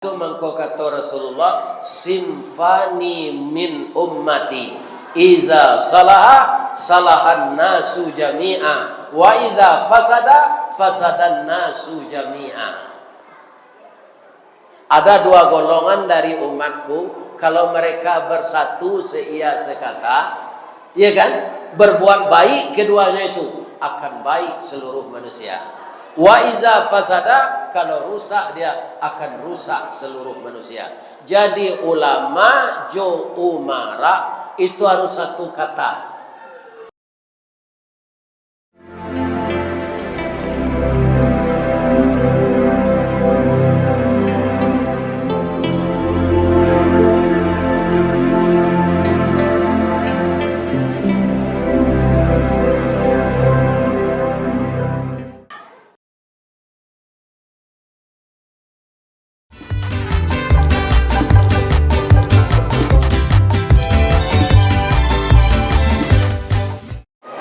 Itu mengko kata Rasulullah, simfani min ummati iza salaha salahan nasu jami'a wa iza fasada fasadan nasu jami'a. Ada dua golongan dari umatku, kalau mereka bersatu seia sekata, ya kan, berbuat baik keduanya itu akan baik seluruh manusia. Wa iza fasada, kalau rusak dia akan rusak seluruh manusia. Jadi ulama jo umara itu harus satu kata.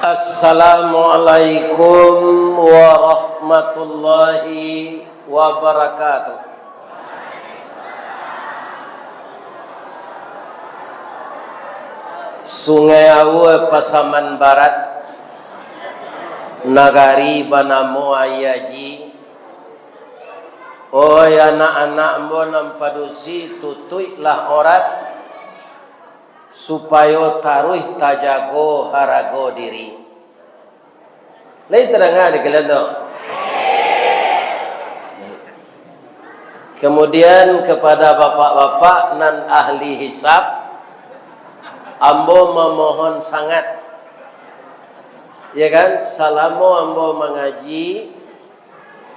Assalamualaikum warahmatullahi wabarakatuh. Sungai Awu Pasaman Barat, Nagari Banamo Ayaji. Oh anak-anak mo nampadusi tutuilah orat supaya taruh tajago harago diri. Lain terangah di kelento. Kemudian kepada bapak-bapak nan ahli hisab, ambo memohon sangat, ya kan, selama ambo mengaji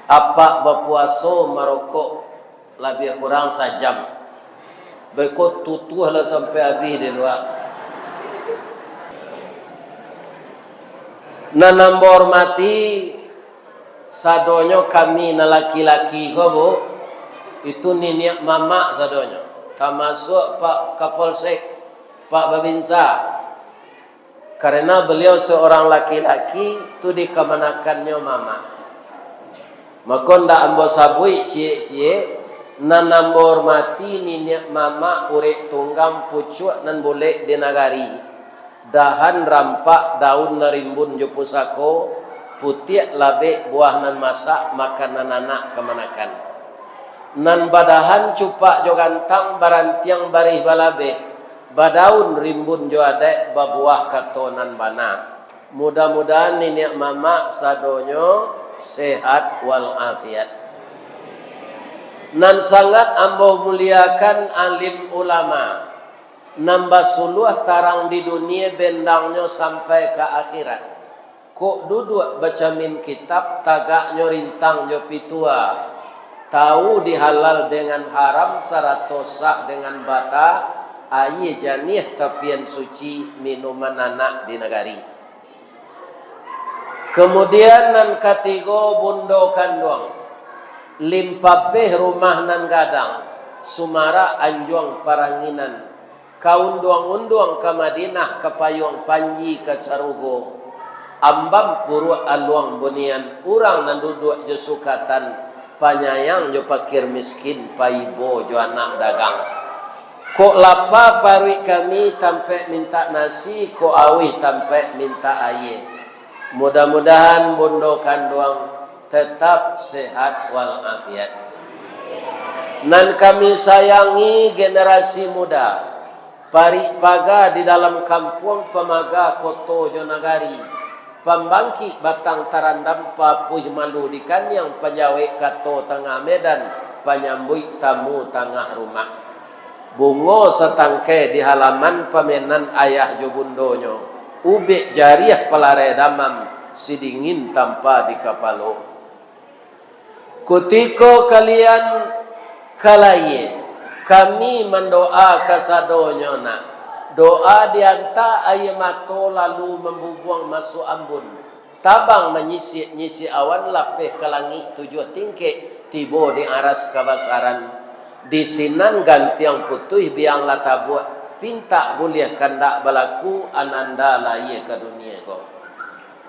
apa berpuasa merokok lebih kurang sejam. Bekot tutuh lah sampai habis di luar. Nanambor mati sadonyo kami na laki-laki ko bu, itu niniak mama sadonyo, termasuk Pak Kapolsek, Pak Babinsa, karena beliau seorang laki-laki tu dikemanakannya mama. Maka ndak ambo sabui cie-cie nanambor mati niniak mama urek tunggang pucuk nan boleh di nagari. Dahan rampak daun narimbun jo pusako putih labe buah nan masak makanan anak kemanakan nan badahan cupak jo gantang barantiang barih balabe badaun rimbun jo adek babuah katonan bana. Mudah-mudahan niniak mama sadonyo sehat walafiat. Nan sangat ambo muliakan alim ulama, nambah suluh tarang di dunia bendangnya sampai ke akhirat. Kok duduk baca min kitab tagaknya rintang jo pitua, tahu dihalal dengan haram sarato sah dengan bata, aye janih tapian suci minuman anak di negari. Kemudian nan katigo bundo kanduang, limpapeh rumah nan gadang, sumara anjuang paranginan. Kaunduang-unduang ke Madinah, ke Payung Panji, ke Sarugo. Ambam puru aluang bunian, urang nan duduk je sukatan, panyayang jo pakir miskin, paibo jo anak dagang. Kok lapa parwi kami tampe minta nasi, kok awi tampe minta aye. Mudah-mudahan bondo kanduang tetap sehat walafiat. Nan kami sayangi generasi muda, pari paga di dalam kampung pemaga koto jonagari, pembangki batang tarandam papuh malu di kanyang penjawe kato tengah medan, penyambui tamu tengah rumah. Bungo setangke di halaman pemenan ayah jobundonyo, ubek jariah pelare damam, sidingin tanpa di kapalo. Kutiko kalian kalaye, kami mendoa kasadonyo nak. Doa dianta ayemato lalu membubuang masuk ambun. Tabang menyisi awan lapeh ke langit 7 tingkek. Tibo di aras kabasaran. Di sinan gantiang putih biang lata buat. Pinta boleh kandak balaku ananda laye ke dunia ko.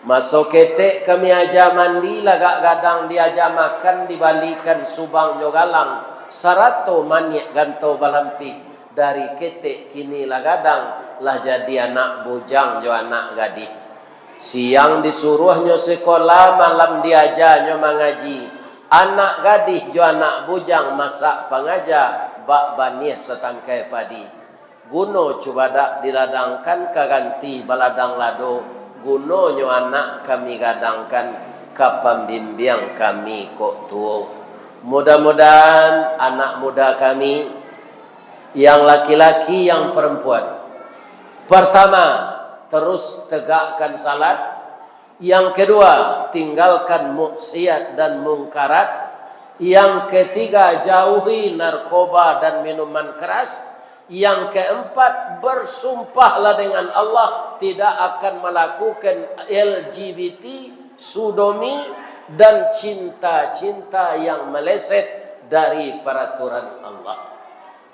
Masuk ketek kami aja mandi lagak gadang diaja makan dibalikan subang jogalang sarato maniak ganto balampi dari ketek kini lah gadang lah jadi anak bujang jo anak gadis. Siang disuruhnyo sekolah, malam diajarnyo mengaji. Anak gadis jo anak bujang masak pengajar bak banih setangkai padi. Guno coba dak diladangkan kaganti baladang lado. Gunonyo anak kami gadangkan kapam bimbing kami kok tuo. Mudah-mudahan anak muda kami yang laki-laki yang perempuan, pertama terus tegakkan salat. Yang kedua tinggalkan maksiat dan mungkarat. Yang ketiga jauhi narkoba dan minuman keras. Yang keempat bersumpahlah dengan Allah tidak akan melakukan LGBT, sodomi dan cinta-cinta yang meleset dari peraturan Allah.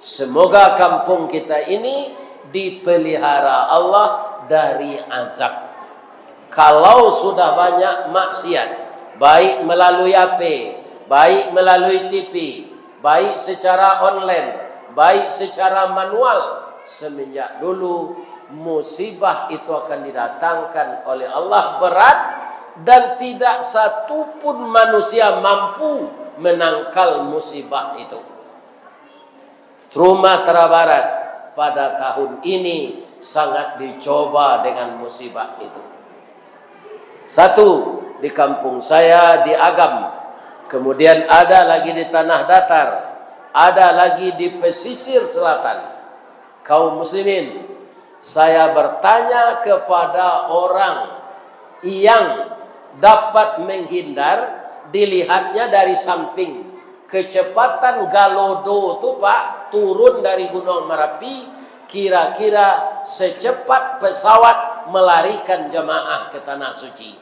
Semoga kampung kita ini dipelihara Allah dari azab. Kalau sudah banyak maksiat, baik melalui HP, baik melalui TV, baik secara online, baik secara manual, semenjak dulu musibah itu akan didatangkan oleh Allah berat dan tidak satu pun manusia mampu menangkal musibah itu. Sumatera Barat pada tahun ini sangat dicoba dengan musibah itu. Satu di kampung saya di Agam, kemudian ada lagi di Tanah Datar, ada lagi di pesisir selatan. Kaum muslimin, saya bertanya kepada orang yang dapat menghindar, dilihatnya dari samping. Kecepatan Galodo itu Pak, turun dari Gunung Merapi kira-kira secepat pesawat melarikan jemaah ke Tanah Suci.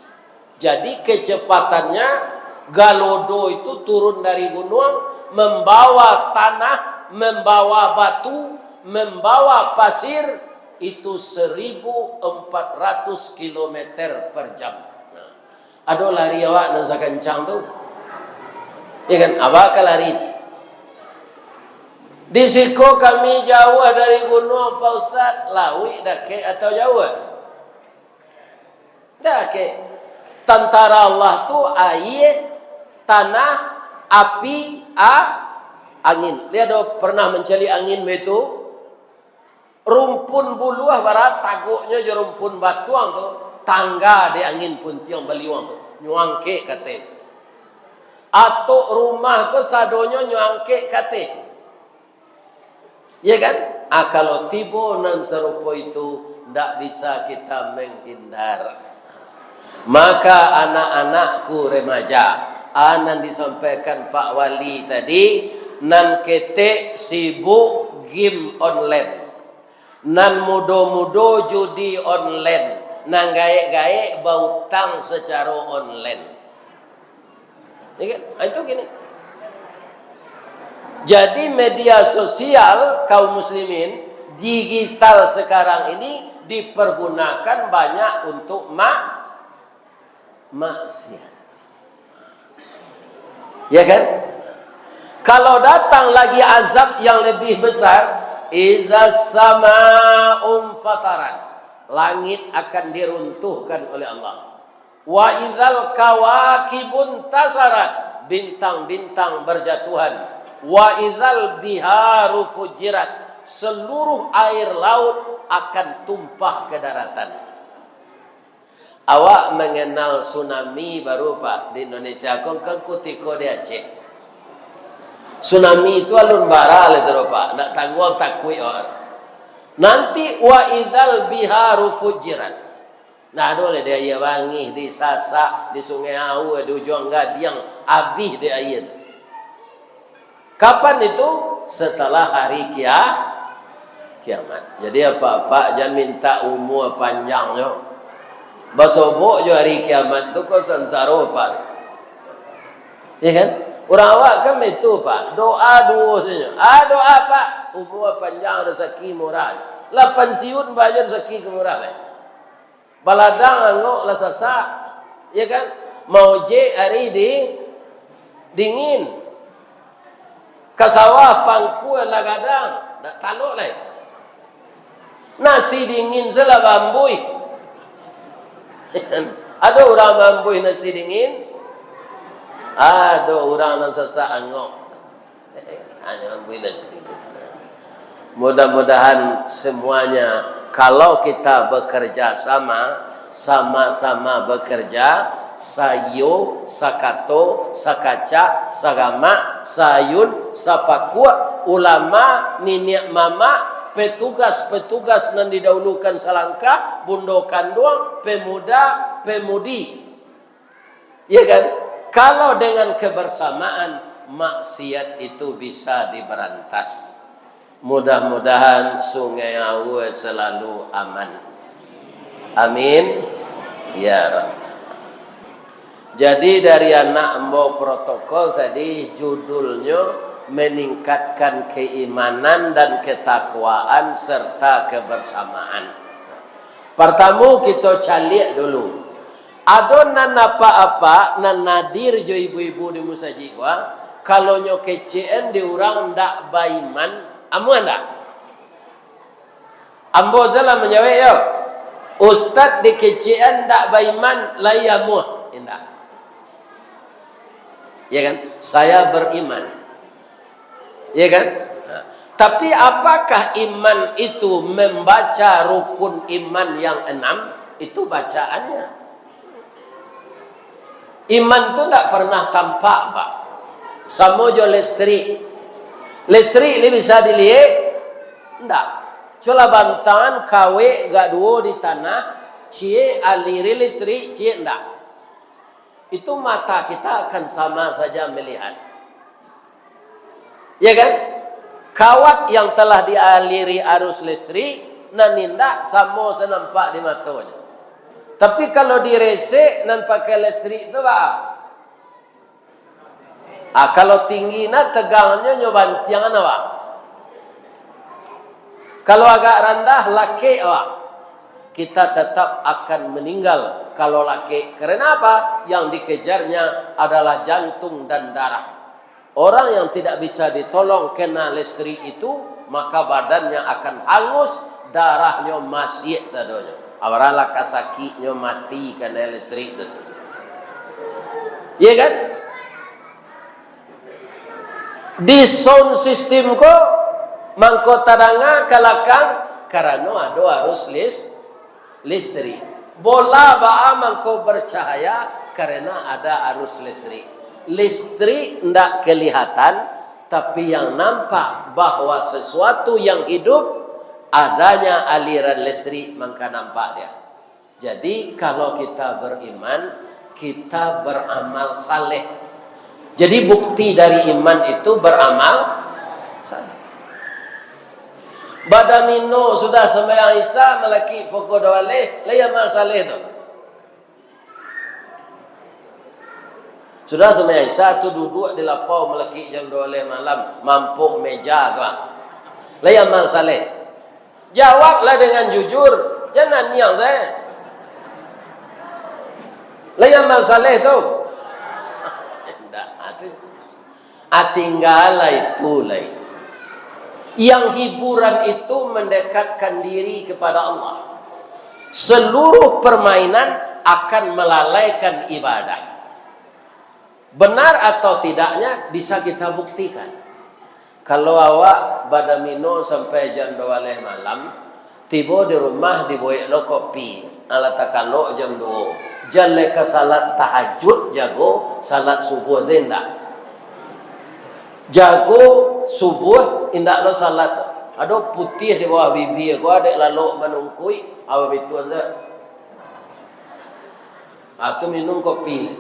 Jadi kecepatannya Galodo itu turun dari gunung, membawa tanah, membawa batu, membawa pasir, itu 1400 km per jam. Nah, aduh lari awak dan sekencang tu. Ya kan, abang akan lari. Di Siko kami jauh dari gunung Pak Ustaz, lawi dake atau jauh? Dake. Tentara Allah tu air, tanah, api, angin. Lihat do pernah mencari angin itu, rumpun buluah barat taguknya je rumpun batuang tu, tangga di angin pun tiang baliwang tu, nyuangke kate. Atau rumah ko sadonyo nyuangke kate. Ya kan? Kalau tiba nan serupa itu ndak bisa kita menghindar. Maka anak-anakku remaja, anan disampaikan Pak Wali tadi, nan ketek sibuk game online, nan mudo-mudo judi online, nan gaek-gaek bautang secara online. Ya kan? Itu gini. Jadi media sosial kaum muslimin digital sekarang ini dipergunakan banyak untuk maksiat. Ya kan? Kalau datang lagi azab yang lebih besar, izas sama'um fataran, langit akan diruntuhkan oleh Allah. Wa idzal kawakibun tasarat, bintang-bintang berjatuhan. Wa idzal biharu fujirat, seluruh air laut akan tumpah ke daratan. Awak mengenal tsunami baru Pak di Indonesia, kong kutiko di Aceh. Tsunami itu alun bara le Pak, nak tangguang takui orang. Nanti wa idzal biharu fujirat. Nah, dole dia ia wangi di Sasak, di Sungai Awu, di Ujung Gadiang, abih dia ayat. Kapan itu? Setelah hari kiamat. Jadi apa-apa jangan minta umur panjangnya. Basobok jo hari kiamat tu kau sansaro Pak. Ya kan? Orang awak kan itu Pak. Doa dua saja. Doa Pak. Umur panjang rezeki murah. Lah pensiun bayar rezeki kemurah. Baladang angok lah sasak. Ya kan? Mau je hari di dingin. Kasawah pangku lagadang, dak taluk lai. Nasi dingin sela bambui. Ada orang bambui nasi dingin. Ada orang yang sesak angok. Hanya bambui nasi dingin. Mudah-mudahan semuanya kalau kita bekerja sama-sama bekerja, sayo, sakato, sakaca, sagama, sayun, sapakua, ulama, niniak mama, petugas-petugas yang didahulukan selangkah, bundokan doang, pemuda, pemudi. Ya kan? Kalau dengan kebersamaan, maksiat itu bisa diberantas. Mudah-mudahan Sungai Awu selalu aman. Amin. Ya Rabb. Jadi dari anak embo protokol tadi judulnya meningkatkan keimanan dan ketakwaan serta kebersamaan. Pertama kita calik dulu. Ada nan apa-apa nan nadir jo ibu-ibu di musajid wa kalau nyo kecen di orang ndak baiman. Amu anda? Ambo zala menjawab yo. Ustaz di kecian ndak baiman layamu. Indah. Ya kan? Saya beriman. Ya kan? Nah. Tapi apakah iman itu membaca rukun iman yang 6? Itu bacaannya. Iman itu tidak pernah tampak, Pak. Sama jo listrik. Listrik ini bisa dilihat? Tidak. Cula bantahan kawe gak duo di tanah, cie aliri listrik, cie tidak. Itu mata kita akan sama saja melihat. Ya kan? Kawat yang telah dialiri arus listrik, nanindak sama senampak di matanya. Tapi kalau diresek nan pakai listrik itu apa? Kalau tinggi na tegangnya nyoban tiangan apa? Kalau agak rendah laki apa? Kita tetap akan meninggal kalau laki. Karena apa? Yang dikejarnya adalah jantung dan darah. Orang yang tidak bisa ditolong kena listrik itu, maka badannya akan hangus, darahnya masih sadonya. Awaralah kasakinya mati kena listrik itu. Iya kan? Di sound system ko mangko tadanga kalakang karano ado harus listrik. Bola baa mangko bercahaya karena ada arus listrik. Listrik ndak kelihatan, tapi yang nampak bahwa sesuatu yang hidup adanya aliran listrik, maka nampak dia. Jadi kalau kita beriman, kita beramal saleh. Jadi bukti dari iman itu beramal saleh. Badamino sudah sembahyang Isya melaki pokok doaleh, lay amal saleh tu. Sudah sembahyang Isya tu duduk di lapau melaki jam 12 malam, mampuk meja tu. Lay amal saleh. Jawablah dengan jujur, jangan niang saya. Lay amal saleh tu. Tinggal itu lain. Yang hiburan itu mendekatkan diri kepada Allah. Seluruh permainan akan melalaikan ibadah. Benar atau tidaknya bisa kita buktikan. Kalau awak badamino sampai jam 12 malam, tiba di rumah dibuat lo kopi, ala takalo jam 2. Jalan ke salat tahajud jago, salat subuh zenda. Jago subuh indak lo salat. Ada putih di bawah bibi aku ada lalu menungkui awak itu ada. Atau minum kopi.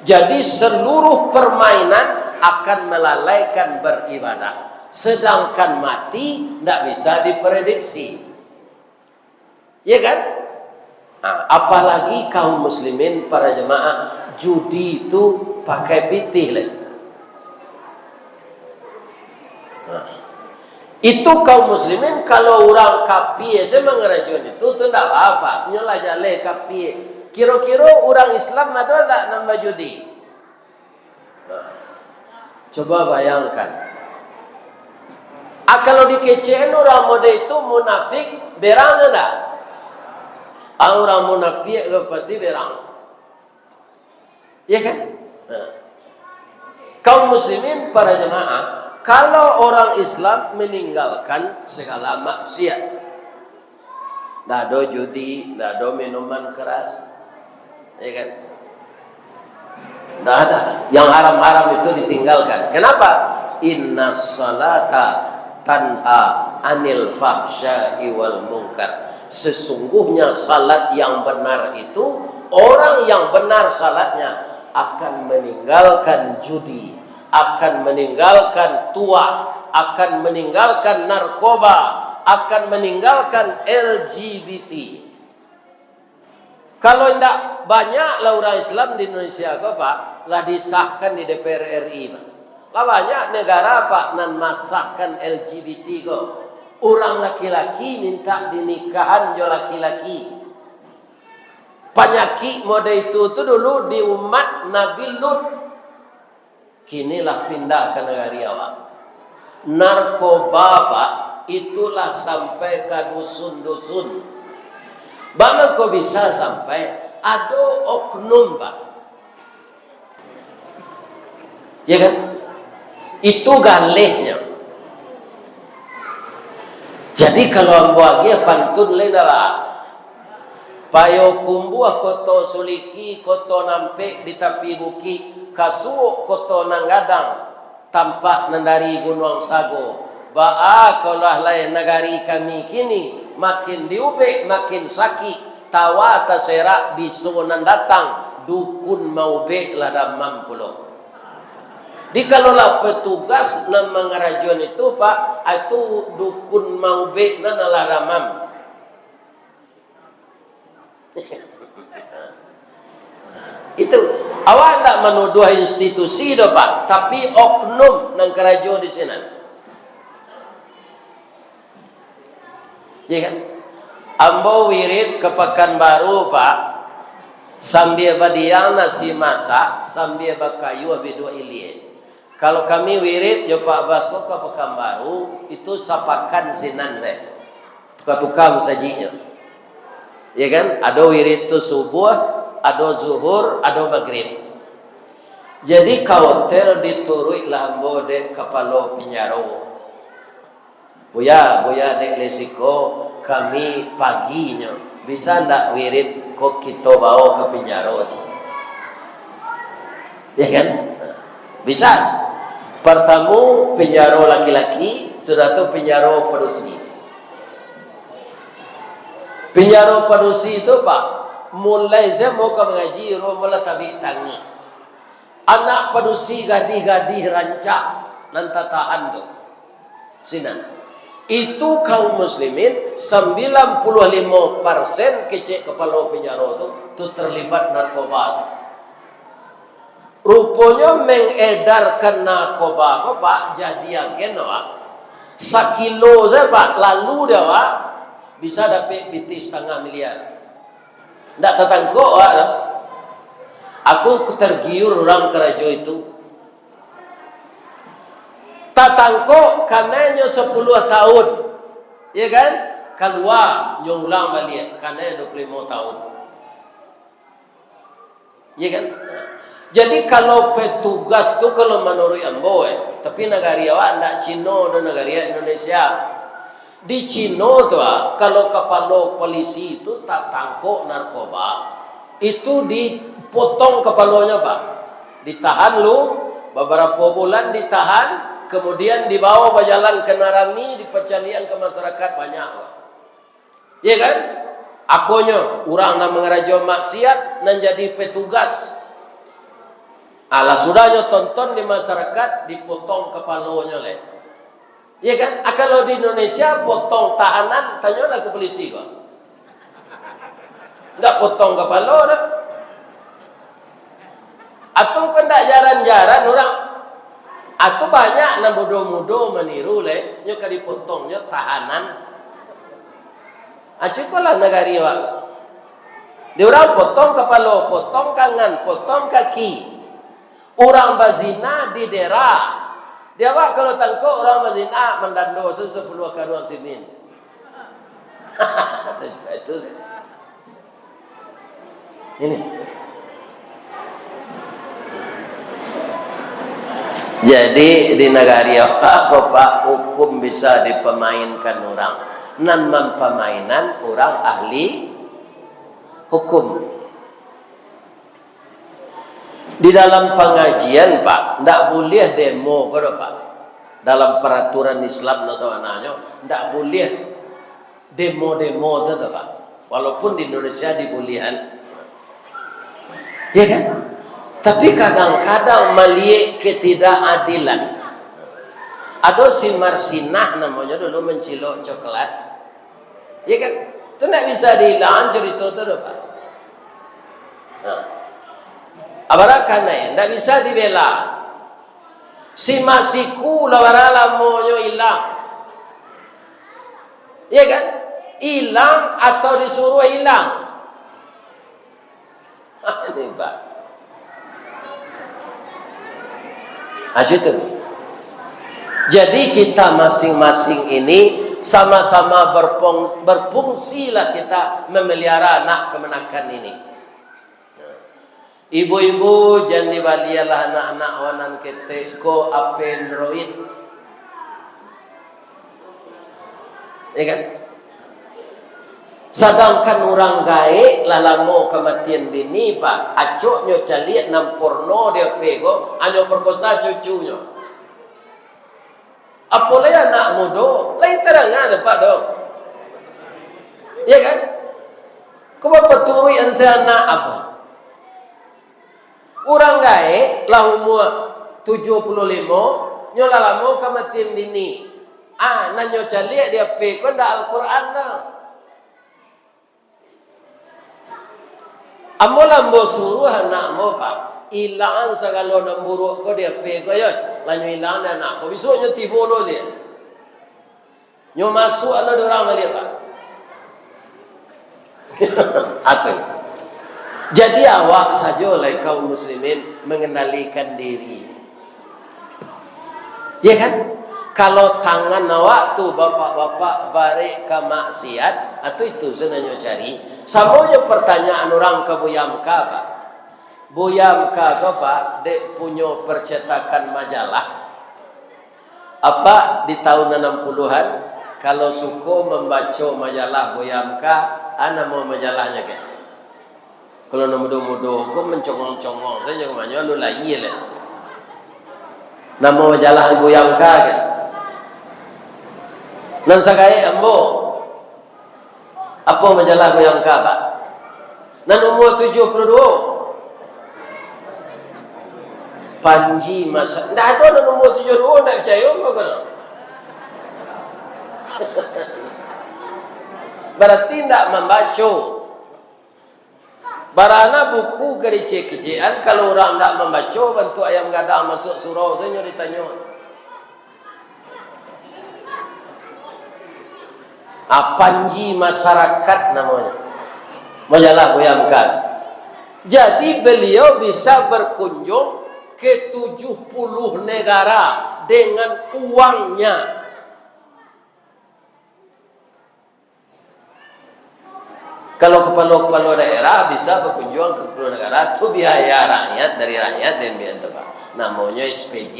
Jadi seluruh permainan akan melalaikan beribadah. Sedangkan mati tidak bisa diprediksi. Ya kan? Nah, apalagi kaum muslimin para jemaah, judi itu pakai pitih lah. Nah, itu kaum muslimin kalau orang kapi saya mengerajun itu tidak apa-apa. Nyolah jale kapi. Kira-kira orang Islam ada tak nambah judi? Nah, Coba bayangkan. Kalau dikecewain orang mode itu munafik, berang enggak? Orang munafik pasti berang. Ya kan? Nah. Kaum muslimin para jemaah, kalau orang Islam meninggalkan segala maksiat, nggak ada judi, nggak ada minuman keras, ya kan? Nggak ada. Yang haram-haram itu ditinggalkan. Kenapa? Inna salata tanha anil fahsya'i wal munkar. Sesungguhnya salat yang benar itu, orang yang benar salatnya akan meninggalkan judi, akan meninggalkan tua, akan meninggalkan narkoba, akan meninggalkan LGBT. Kalau tidak banyaklah orang Islam di Indonesia, Pak, lah disahkan di DPR RI, Pak. Lah banyak negara, Pak, nan masakkan LGBT kok. Orang laki-laki minta dinikahan jo laki-laki. Penyakit mode itu dulu di umat Nabi Lut. Kinilah pindah ke negara awak. Narkoba, Pak, itulah sampai ke dusun-dusun. Bagaimana kok bisa sampai ada oknum, Pak? Ya kan? Itu galehnya. Jadi kalau ambuagi pantun ledalah. Payo kumbuah koto suliki, koto nampe di tepi buki, kasuuk koto nanggadang, tampak nandari gunung sago. Ba'a kaulah lain negari kami kini, makin diubek makin sakit, tawa taserak bisu nan datang, dukun mau bek lada mampulo. Di kalaulah petugas nan mengarajuan itu, Pak, itu dukun mau bek nan lada mam. Itu awak tidak menuduh institusi do, Pak, tapi oknum nang kerajaan di sini. Ya kan? Ambo wirid ke Pekanbaru, Pak, sambil badiang nasi masak, sambil bakayu abidu ilie. Kalau kami wirid yo Pak Basko ke Pekanbaru, itu sapakan sinan saya. Tukar-tukar sajinya. Ya kan? Ada wirid itu subuh, ada zuhur, ada maghrib. Jadi kautel diturui lah ambo dek kepala Pinyaro. Buya dek lesiko kami paginya bisa ndak wirid kok kita bawa ke Pinyaro? Ya kan? Bisa. Pertama Pinyaro laki-laki, sudah tu Pinyaro perusi. Pinyaro perusi itu, Pak, mulai saya mau ke mengaji, mulai tabi tangi. Anak perusi gadih-gadih rancak nantataan tu. Sinan. Itu kaum muslimin 95% kecek kepala Pinyaro tu terlibat narkoba. Rupanya mengedarkan narkoba, Pak, jadi agen, Pak. Sekilo saya, Pak, lalu dia, Pak, bisa dapat PT 1,5 miliar. Tidak tertangkap, Pak. Aku tergiur orang kerajaan itu. Tatangko kananya 10 tahun, ya kan? Keluar nyulang balik kananya 25 tahun, ya kan? Jadi kalau petugas tu kalau menurut ambo, tapi negara awak ndak Cina dan negara Indonesia. Di Cina tu kalau kepala polisi itu tatangko narkoba, itu dipotong kepalanya, Pak. Ditahan lu beberapa bulan ditahan. Kemudian dibawa berjalan ke Narami, di pecalian ke masyarakat banyak. Ya kan? Akunya orang nak mengeraja maksiat nan jadi petugas. Alah sudahnya tonton di masyarakat dipotong kepalanya le. Ya kan? Kalau di Indonesia potong tahanan, tanyalah ke polisi kok. Enggak potong kepala dah. Atau kan tak jaran-jaran orang. Atau banyak na mudo-mudo meniru le, nyo kali potongnya tahanan. Acupalah negari wak. Dia orang potong kepala, potong tangan, potong kaki. Orang bazina di daerah. Dia pak kalau tangkap orang bazina mendando 10 karung simin. Itu sih. Ini. Jadi di negara apa pak hukum bisa dipemainkan orang. Nan mempemainan orang ahli hukum. Di dalam pengajian pak, tidak boleh demo, kalau pak. Dalam peraturan Islam atau anaknya, tidak boleh demo-demo itu pak. Walaupun di Indonesia dibolehan, ya kan? Tapi kadang-kadang melihat ketidakadilan. Ada si Marsinah namanya dulu mencilok coklat, ya kan? Itu tidak bisa dihilang cerita itu pak. Nah. Abarakan tidak bisa dibela. Si masiku lawarala monyo hilang. Iya kan? Hilang atau disuruh hilang. Ini pak. Aja itu. Jadi kita masing-masing ini sama-sama berfungsilah kita memelihara anak kemenakan ini. Ibu-ibu jangan dibalialah anak-anak wanan kita ko Android. Ya kan? Sedangkan orang gae lalamo kematian bini pak, acoknya caliat nam porno dia pego, anyo perkosa cucunya. Apalagi anak muda, lain terang ada pak dong. Ya kan? Kau peturi ansa anak apa? Orang gae lah umur 75 nyola lamo kematian bini. Nanyo caliak dia pe kon da Al-Qur'an dah. Amola mbo suruh anak mo pak ilang sagalo namburu ko dia pe ko yo lanyo ilang anak ko biso nyo tibolo dia. Nyo masuk ala dorang mali pak. Apa? Jadi awak saja oleh kaum muslimin mengendalikan diri. Ya kan? Kalau tangan awak tu bapak-bapak balik ke maksiat, atau itu sebenarnya cari. Samanya pertanyaan orang ke Buyamka pak. Buyamka pak, dek punya percetakan majalah. Apa di tahun 60-an, kalau suka membaca majalah Buyamka, ana mau majalahnya kan? Kalau nak muda-muda, kau mencongong-congong, saya jangan banyak lu lagi lah. Nama majalah Ibu Yamka kan? Nan sakai ambo, apa majalah Ibu Yamka pak? Nan umur 72. Panji masa, dah ada nan umur 72 nak percaya kau kena? Berarti tidak membaca. Barana buku kerja-kerjaan kalau orang tidak membaca bentuk ayam gadang masuk surau saya ditanya. Panji masyarakat namanya. Majalah Buyamka. Jadi beliau bisa berkunjung ke 70 negara dengan uangnya. Kalau kepala-kepala daerah bisa berkunjung ke kepala negara, itu biaya rakyat dari rakyat dan biaya tempat. Namanya SPJ.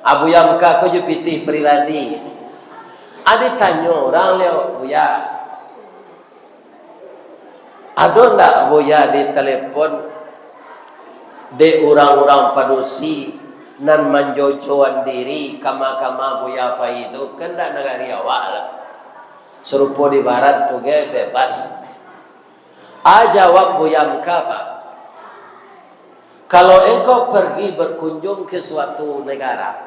Abu Yamka ko pitih pribadi. Ada tanya orang leo Buya. Ada ndak Buya di telepon de orang-orang padusi nan manjojoan diri kama-kama Buya apa itu kan ndak negari awak lah. Serupa di barat tu ge bebas. Jawab Buyamka pak. Kalau engkau pergi berkunjung ke suatu negara,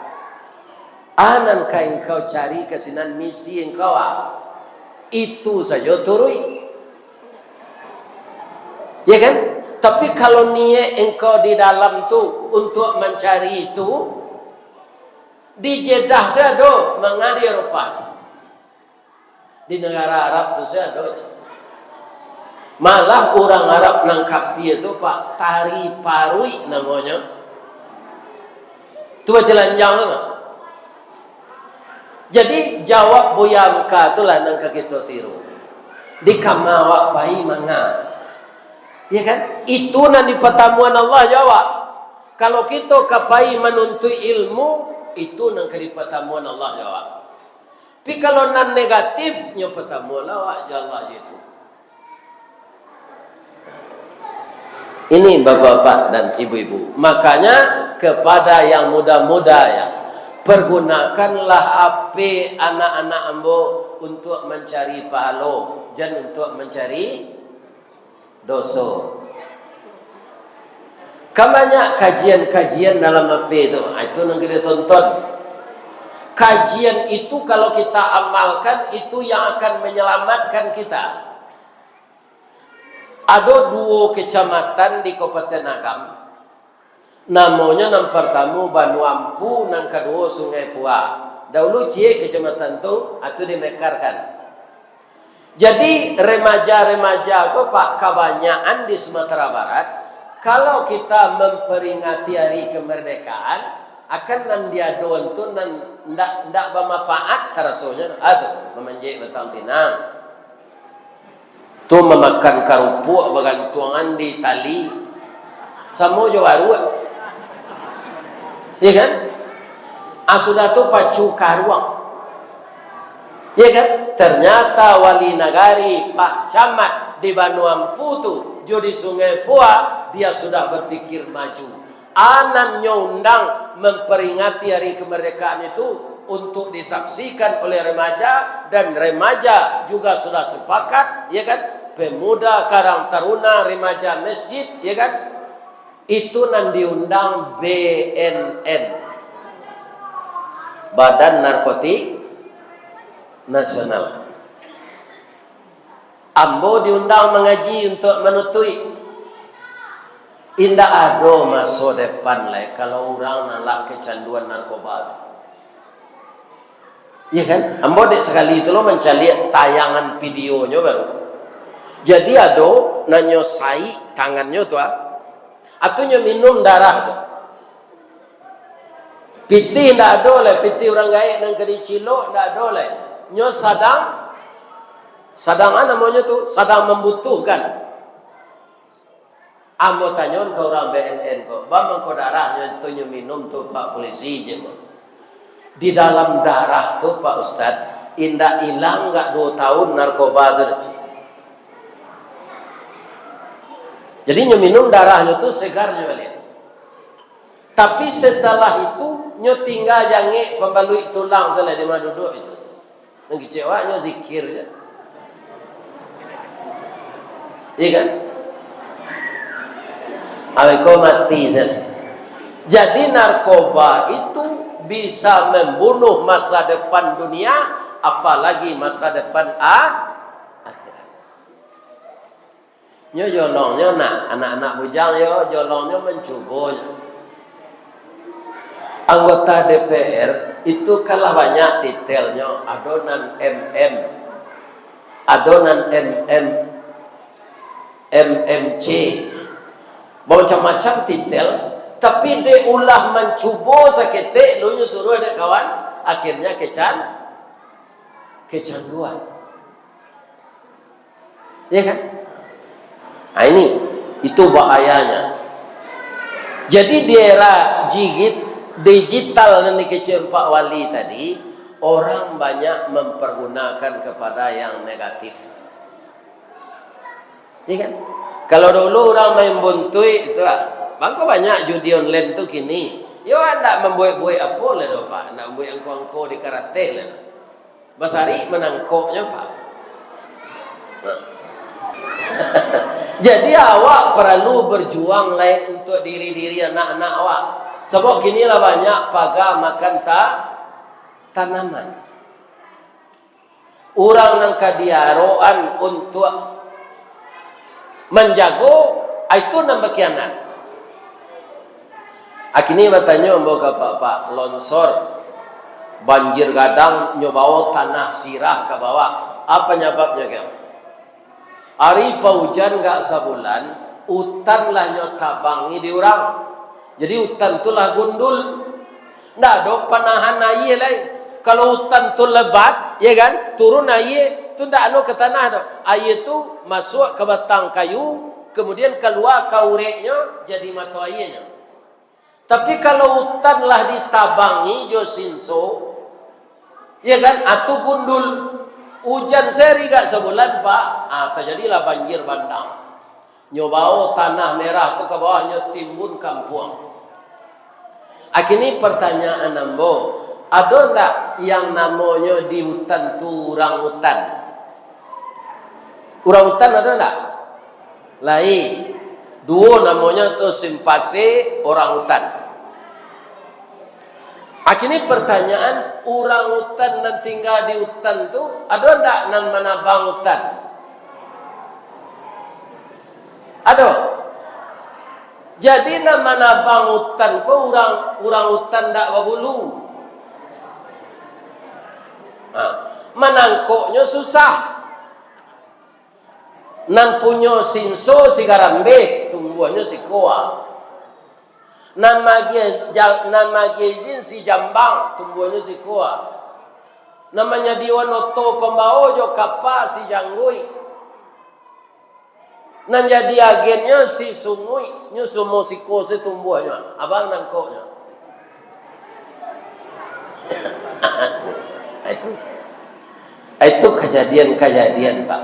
anankah engkau cari kesinan misi engkau? Itu saja turui. Ya kan? Tapi kalau niat engkau di dalam tu untuk mencari itu, di Jeddah saja mengalir rupa. Di negara Arab tu saya ada. Malah orang Arab nangkap dia tu pak tari parui namanya. Tu telanjang lah. Jadi jawab boyangka tu lah nangka kita tiru. Di kamawak pai manga. Ya kan? Itu nanti pertemuan Allah jawab. Kalau kita kapai menuntut ilmu, itu nangka di pertemuan Allah jawab. Tapi kalau nan negatif, nyo pertemuan Allah Allah itu. Ini bapak-bapak dan ibu-ibu. Makanya kepada yang muda-muda ya, pergunakanlah HP anak-anak ambo untuk mencari pahala, jangan untuk mencari dosa. Banyak kajian-kajian dalam HP itu yang kita tonton. Kajian itu kalau kita amalkan, itu yang akan menyelamatkan kita. Ada 2 kecamatan di Kabupaten Agam. Namanya yang pertama Banu Ampu, yang kedua Sungai Pua. Dahulu kecamatan itu dimekarkan. Jadi remaja-remaja pak kebanyakan di Sumatera Barat, kalau kita memperingati hari kemerdekaan, akan nandiado itu ndak bermanfaat terasonya. Aduh, memanjik batang pinang. Tu memakan karupuk bergantungan di tali. Sama jo baru. Ya kan? Sudah tu pacu karuang. Ya kan? Ternyata wali nagari Pak Camat di Banu Ampu tu, jo di Sungai Pua, dia sudah berpikir maju. Anaknya undang memperingati hari kemerdekaan itu untuk disaksikan oleh remaja, dan remaja juga sudah sepakat, ya kan? Pemuda, Karang Taruna, remaja masjid, ya kan? Itu nan diundang BNN, Badan Narkotik Nasional. Ambo diundang mengaji untuk menutui. Indah ada masa depan lah kalau orang nalak kecanduan narkoba. Ya kan? Ambo dek sekali itu lo mencari tayangan videonya baru. Jadi ada nanyosai tangannya tu atunya minum darah tu. Piti ndak ada le, piti orang gaib nang kedi cilok ndak ada le. Nyo sadangan namanya tu, sadang membutuhkan. Ambo tanyon ke orang BNN kok, bang kau darahnya tu nyo minum tu Pak Polisi je. Di dalam darah tu Pak Ustad, indah hilang enggak 2 tahun narkoba tu. Jadi nyo minum darahnya tu segarnya balik. Tapi setelah itu nyo tinggal jange pembalui tulang salah di mana duduk itu. Yang kecewa nyo zikir je. Iya kan? Aweko mati salah. Jadi narkoba itu bisa membunuh masa depan dunia, apalagi masa depan akhirat. Nyo jolongnya nak anak-anak bujang yo jolongnya mencubanya. Anggota DPR itu kalah banyak titelnya, adonan MM, adonan MMC, macam-macam titel. Tapi dia ulah mencuba sakit, lu suruh ada kawan, akhirnya kecanduan. Ya kan? Nah ini, itu bahayanya. Jadi di era digital nanti kecil Pak Wali tadi, orang banyak mempergunakan kepada yang negatif. Ya kan? Kalau dulu orang main buntui itu bangko banyak judi online tu kini. Yo anda membuat-buat apa lah do Pak? Nak buat angko-angko di karate lah. Basari menangkoknya Pak. Jadi awak perlu berjuang lain untuk diri-diri anak-anak awak. Sebab kini lah banyak pagar makan tanaman. Orang nang kadiaroan untuk menjago itu nambah kianat. Akini bertanya membawa Pak longsor, banjir gadang nyobawa tanah sirah ke bawah. Apa nyebabnya kan? Ari paujan gak sebulan, utan lah nyo tabangi di orang. Jadi utan tu lah gundul. Ndak ada panahan air lain. Kalau utan tu lebat, ya kan, turun air, tu ndak anu ke tanah tu. Air tu masuk ke batang kayu, kemudian keluar kaureknya jadi mata airnya. Tapi kalau utan lah ditabangi jo sinso, ya kan, atau gundul, hujan seri gak sebulan pak, terjadilah banjir bandang. Nyobao tanah merah tu ke bawahnya timbun kampung. Akhirnya pertanyaan ambo, ada enggak yang namanya di hutan tu orang hutan? Orang hutan ada enggak? Lain. Dua namanya tu simpase orang hutan. Akhirnya pertanyaan, orang hutan dan tinggal di hutan tu ada enggak nan menabang hutan? Ada. Jadi nama nabang hutan ko orang hutan ndak berbulu. Menangkoknya susah. Nan punya sinso si garambe, tumbuhnya si koa. Nan magizin si jambang, tumbuhnya si koa. Namanya diwanoto pembao jo kapa si janggui. Nan jadi agennya si sungui, nyusumo si ko si tumbuhnya, abang nangkoknya. Itu kejadian pak.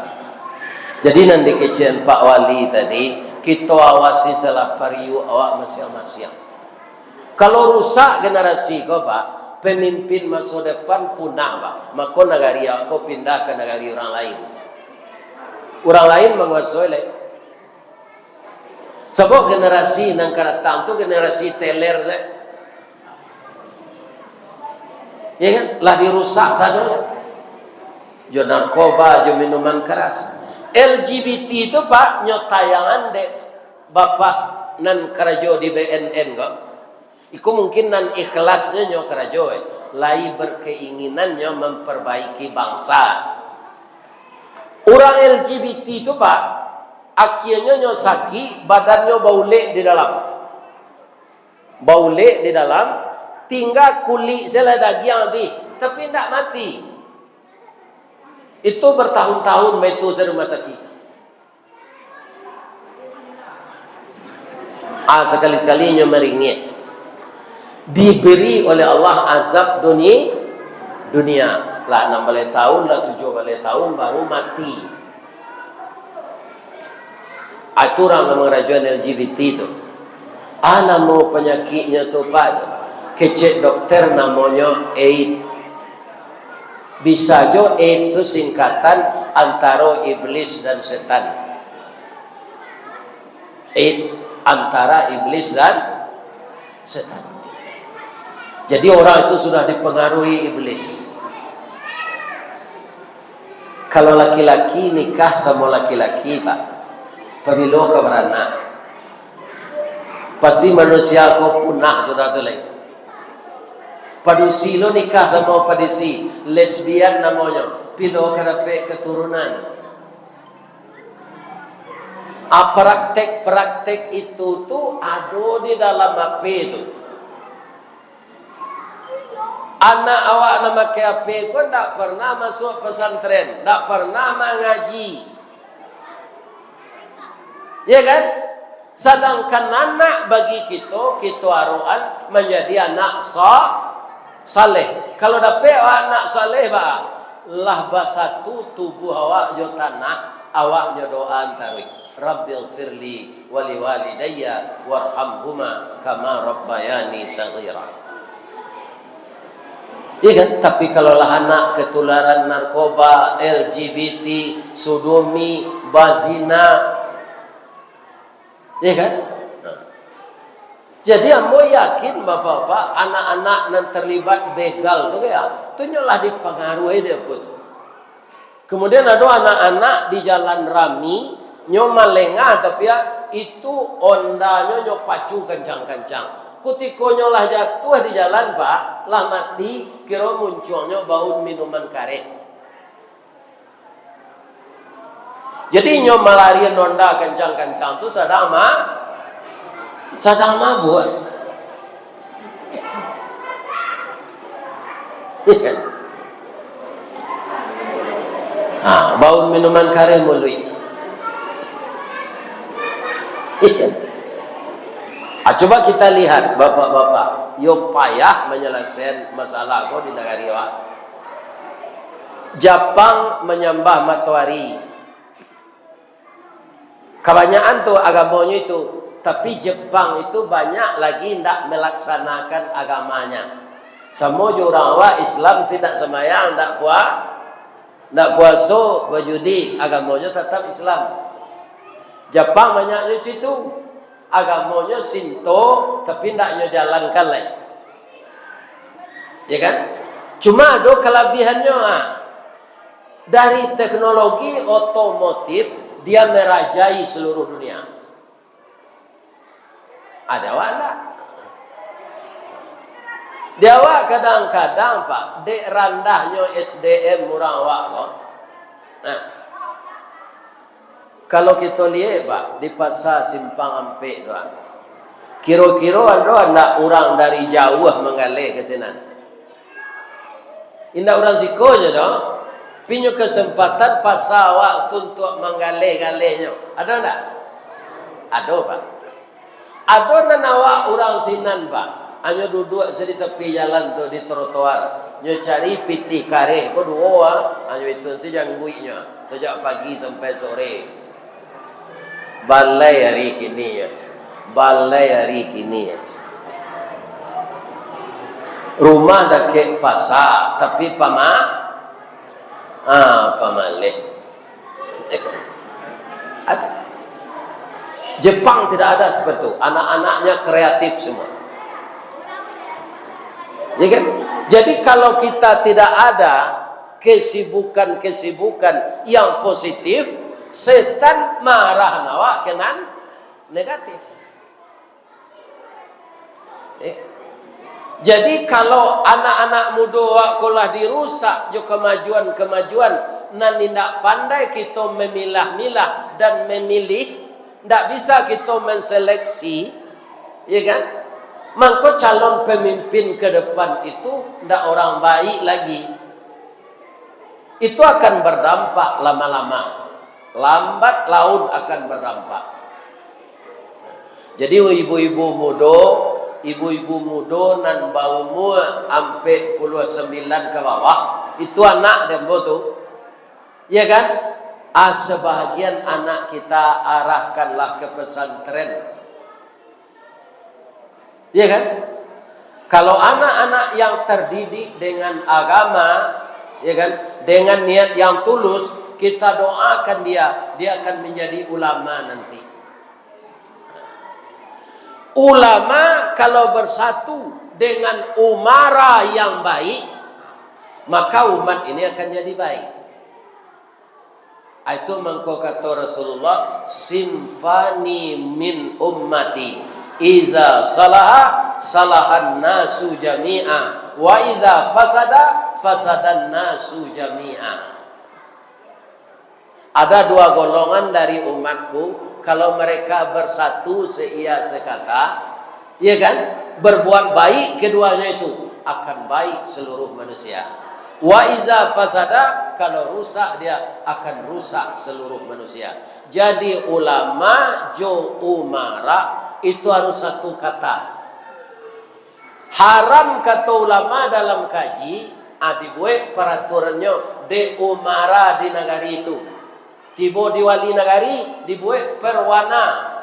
Jadi nanti kecian Pak Wali tadi, kita awasi salah pariu awak masing-masing. Kalau rusak generasi ko pak, pemimpin masa depan punah pak. Maka negari aku pindah ke negari orang lain. Orang lain menguasai lain. Sebab generasi yang akan datang tu generasi teler saya. Ya kan? Lah dirusak saja. Jo narkoba, jo minuman keras. LGBT itu pak nyotayangan dek bapak nan kerajo di BNN kok. Iku mungkin nan ikhlasnya nyo kerajo. Lai berkeinginannya memperbaiki bangsa. Orang LGBT itu pak akhirnya nyosaki badannya baulek di dalam. Baulek di dalam, tinggal kulit selai daging habis, tapi tidak mati. Itu bertahun-tahun itu di rumah sakit. Sekali-sekalinya meringit. Diberi oleh Allah azab dunia. Lah 6 tahun, lah 7 tahun baru mati. Itu orang pengrajuan LGBT itu. Nama penyakitnya tu pak, kecek dokter namanya AIDS. Bisa jo AIDS itu singkatan antara iblis dan setan. AIDS antara iblis dan setan. Jadi orang itu sudah dipengaruhi iblis. Kalau laki-laki nikah sama laki-laki pak, pemilu ke beranak, pasti manusia kau punah sudah tu lain. Padusi lo nikah sama padusi lesbian namanya, pilo kerape keturunan. Praktek-praktek itu tuh ada di dalam apa itu. Anak awak nama KAP kau tak pernah masuk pesantren, tak pernah mengaji. Ya kan? Sedangkan anak bagi kita aruan menjadi anak saleh. Kalau dapat anak saleh bah, lah basatu tubuh awak jo tanah, awak jo doa antarwi. Rabbil firli wali walidayya warhamhuma kama rabbayani saghira. Iya kan? Tapi kalau lah anak ketularan narkoba, LGBT, sodomi, bazina, iya kan? Jadi ambo yakin bapak-bapak anak-anak yang terlibat begal tu ya, tu nyolah dipengaruhi dia pun. Kemudian ada anak-anak di jalan rami nyomal lengah tapi ya itu ondanya nyo pacu kencang-kencang. Ketika nyolah jatuh di jalan pak, lah mati kira munculnya bau minuman karet. Jadi nyo malarian nonda kencang-kencang tu sedang mabuk. Bau minuman kare mului. Coba kita lihat bapak-bapak, yo payah menyelesaikan masalah kau di negara Jawa. Jepang menyembah matahari. Kebanyakan tuh agamanya itu, tapi Jepang itu banyak lagi tidak melaksanakan agamanya. Semua orang awak Islam tidak sembahyang, tidak puasa, berjudi, agamanya tetap Islam. Jepang banyak di situ. Agamanya Shinto tapi ndaknya jalankan lah. Ya kan? Cuma ada kelebihannya. Dari teknologi otomotif dia merajai seluruh dunia. Ada wala. Dia awak kadang-kadang Pak, dek randahnya SDM murah awak loh. Nah, kalau kita lihat Pak di pasar Simpang Ampek tu, kira-kira ada anak orang dari jauh menggalih ke sini. Indah orang siko je dah. Punya kesempatan pasar waktu untuk menggalih-galihnya. Ada tak? Ada Pak. Ada nanawa orang sinan Pak. Hanya duduk di tepi jalan tu di trotoar. Nyo cari piti kare. Kau dua hanya itu saja jangguinya. Sejak pagi sampai sore. Balai hari kini aja. Balai hari kini aja. Rumah dah ke pasar tapi pamalih. Jepang tidak ada seperti itu. Anak-anaknya kreatif semua. Ya kan? Jadi kalau kita tidak ada kesibukan-kesibukan yang positif, setan marah nawa kenan negatif. Jadi kalau anak-anak muda kolah dirusak jo kemajuan-kemajuan nan tidak pandai kita memilah-milah dan memilih, tidak bisa kita menseleksi, ya kan? Maka calon pemimpin ke depan itu tidak orang baik lagi. Itu akan berdampak lama-lama. Lambat laun akan berdampak. Jadi ibu-ibu muda nan baumu sampai 29 ke bawah itu anak dembo tu, ya kan? Sebahagian anak kita arahkanlah ke pesantren, ya kan? Kalau anak-anak yang terdidik dengan agama, ya kan, dengan niat yang tulus, kita doakan dia akan menjadi ulama nanti. Ulama kalau bersatu dengan umara yang baik, maka umat ini akan jadi baik. Itu mengko kata Rasulullah, sinfani min ummati iza salaha salahan nasu jami'a wa iza fasada fasadan nasu jami'a. Ada dua golongan dari umatku, kalau mereka bersatu seia sekata, ya kan, berbuat baik keduanya itu akan baik seluruh manusia. Wa iza fasada, kalau rusak dia akan rusak seluruh manusia. Jadi ulama jo umara itu harus satu kata. Haram kata ulama dalam kaji, dibuat peraturannya de umara di negari itu. Tiba di wali nagari dibuat perwana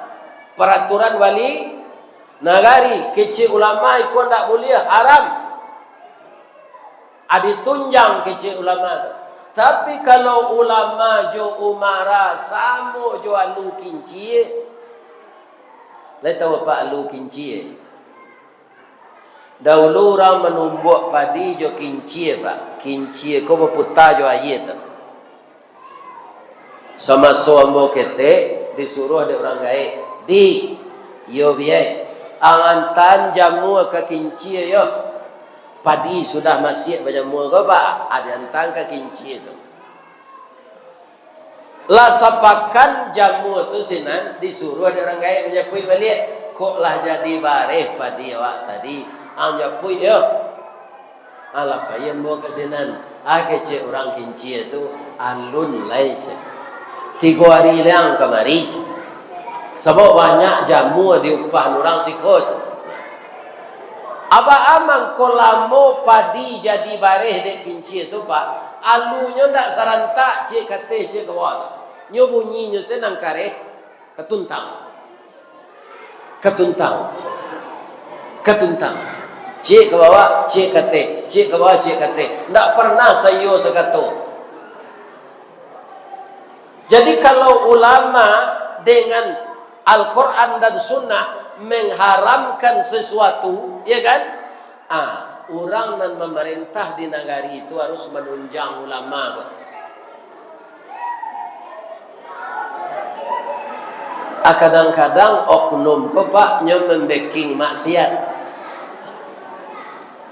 peraturan wali nagari, kecil ulama ikut tak boleh, haram. Ditunjang kecil ulama. Tapi kalau ulama jo umara samo jo alu kinci, le tahu apa alu kinci? Dahulu orang menumbuk padi jo kinci Pak. Kinci ko berputar jo air tu. Sama suambo kete disuruh ada orang gaib di yo biai angantan jamu ke kinci yo padi sudah masih berjamu ke Pak ada antang ke kinci itu Lah sapakan jamu tu sinan disuruh ada orang gaya menyapui balik. Kok lah jadi bareh padi awak tadi. Menyapui yo. Alah payah bawa ke sinan. Kecik orang kinci itu alun lai cik. 3 hari lang kemari cik. Sebab banyak jamu diupah orang sikot. Aba amang kolamo padi jadi bareh dek kinci itu pak. Alunya ndak sarantak cik kata cik kawal. Nyo bunyinya senang kareh ketuntang. Ketuntang. Ketuntang. Cik ke bawah, cik kata. Cik ke bawah, cik kata. Ndak pernah sayo sekato. Jadi kalau ulama dengan Al-Quran dan Sunnah mengharamkan sesuatu, ya kan? Orang dan pemerintah di negari itu harus menunjang ulama. Kadang-kadang oknum ko pak nyo membacking maksiat.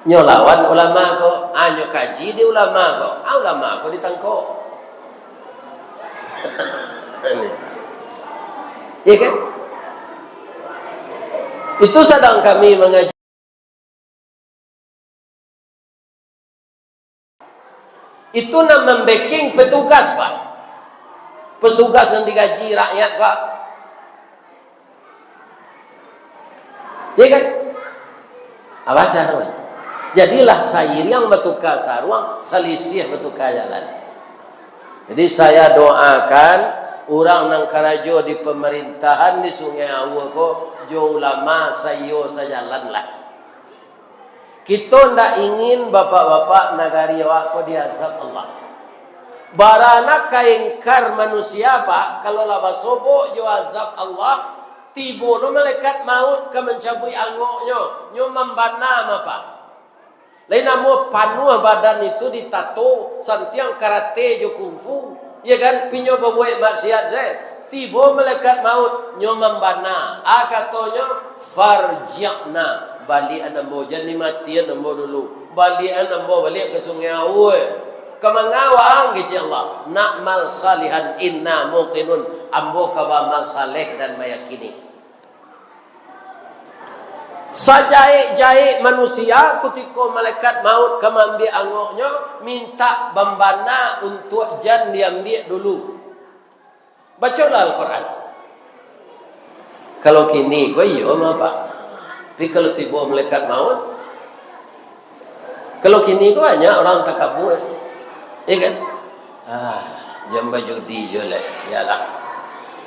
Nyo lawan ulama ko, nyo kaji di ulama ko. Ulama ko ditangkok. Iya kan? Itu sedang kami mengaji. Itu nak membacking petugas pak. Petugas yang digaji rakyat pak. Iya kan? Apa cara? Jadilah sair yang betukar saruang, selisih betukar jalan. Jadi saya doakan orang nang karajo di pemerintahan di Sungai Awu ko jo ulama sayo sajalan lah. Kita ndak ingin bapak-bapak nagari awak ko diazab Allah. Barana kaingkar manusia pak kalau laba sobo jo azab Allah tibo no malaikat maut ke mencabui angoknya nyo membana apa. Lain namo panuh badan itu ditato santiang karate jo kungfu. Ya kan pinyo babuai maksiat saya. Tiba malaikat maut nyo membana. Katanya farji'na balik anambo jangan matian nambo dulu. Balik anambo balik ke Sungai Awu. Kemangawang gitu Allah. Na'mal salihan inna muqinun. Ambo kabamal saleh dan meyakini. Sajai-jai manusia ketika malaikat maut kemambi angoknya minta bambana untuk jan diambil dulu. Bacalah Al-Quran. Kalau kini gue iya apa? Tapi kalau tiba malaikat maut, kalau kini gue banyak orang takabur, iya kan? Jam baju di jole, yalah.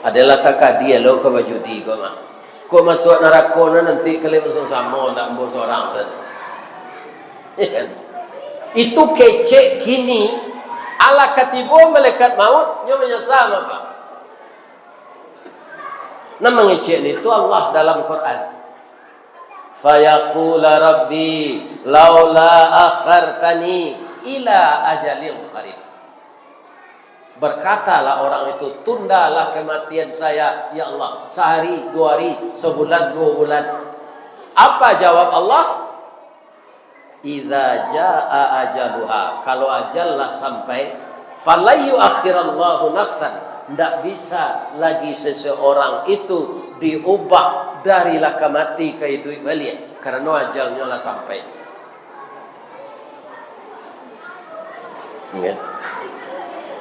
Adalah takadia lo ke baju di gue mah. Kok masuk neraka nanti kalian masuk sama tak boleh seorang saja. Itu kecek kini ala katibo malaikat maut nyo menyesal apa? Nama ngecek itu Allah dalam Quran. Fayaqula rabbi laula akhartani ila ajalil qarib. Berkatalah orang itu, tundalah kematian saya, ya Allah, sehari, 2 hari, sebulan, 2 bulan. Apa jawab Allah? Idza jaa ajaluha. Kalau ajallah sampai, fala yuakhirallahu nafsan. Tidak bisa lagi seseorang itu diubah darilah kemati ke hidup balik. Karena ajalnya lah sampai. Ya.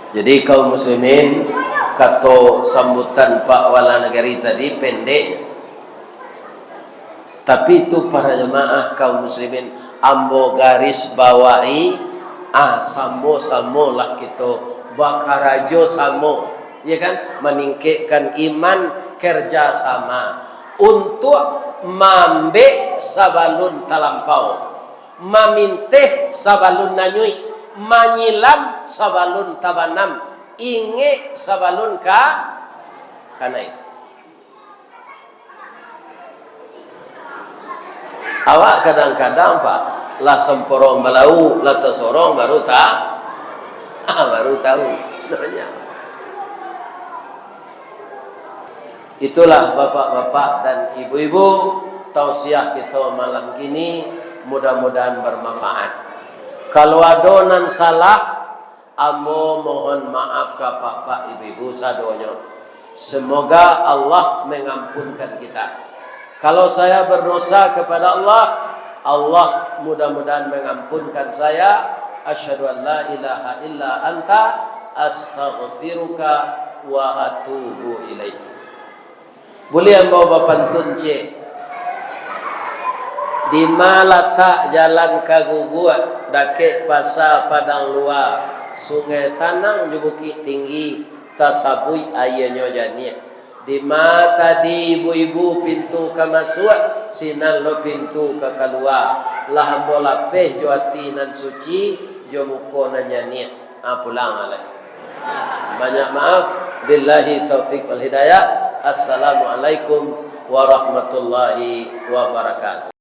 Jadi kaum muslimin kata sambutan Pak Wala Negari tadi pendek. Tapi itu para jemaah kaum muslimin ambo garis bawahi samo-samo lah kita bakarajo samo, ya kan, meningkatkan iman kerja sama untuk mambe sabalun talampau, maminteh sabalun nanyui, manyilam sabalun tabanam, inge sabalun kanai. Awak kadang-kadang pak lah semporong melau, lah tersorong baru tahu namanya. Itulah bapak-bapak dan ibu-ibu tausiah kita malam ini, mudah-mudahan bermanfaat. Kalau ada nan salah, Ambo mohon maaf ke bapak ibu sadonya. Semoga Allah mengampunkan kita. Kalau saya berdosa kepada Allah, Allah mudah-mudahan mengampunkan saya. Asyhadu an la ilaha illa anta astaghfiruka wa atubu ilaik. Boleh ambo bapantun cik. Di malata jalan kagugua dake pasar padang luar. Sungai Tanang di Bukit Tinggi tasabui ayenyo jania. Di mata di ibu-ibu pintu ke masuk, sinan lo pintu ke keluar. Lah bola peh joati nan suci, jo muko nanya nia. Pulang alai. Banyak maaf. Billahi taufiq wal hidayah. Assalamualaikum warahmatullahi wabarakatuh.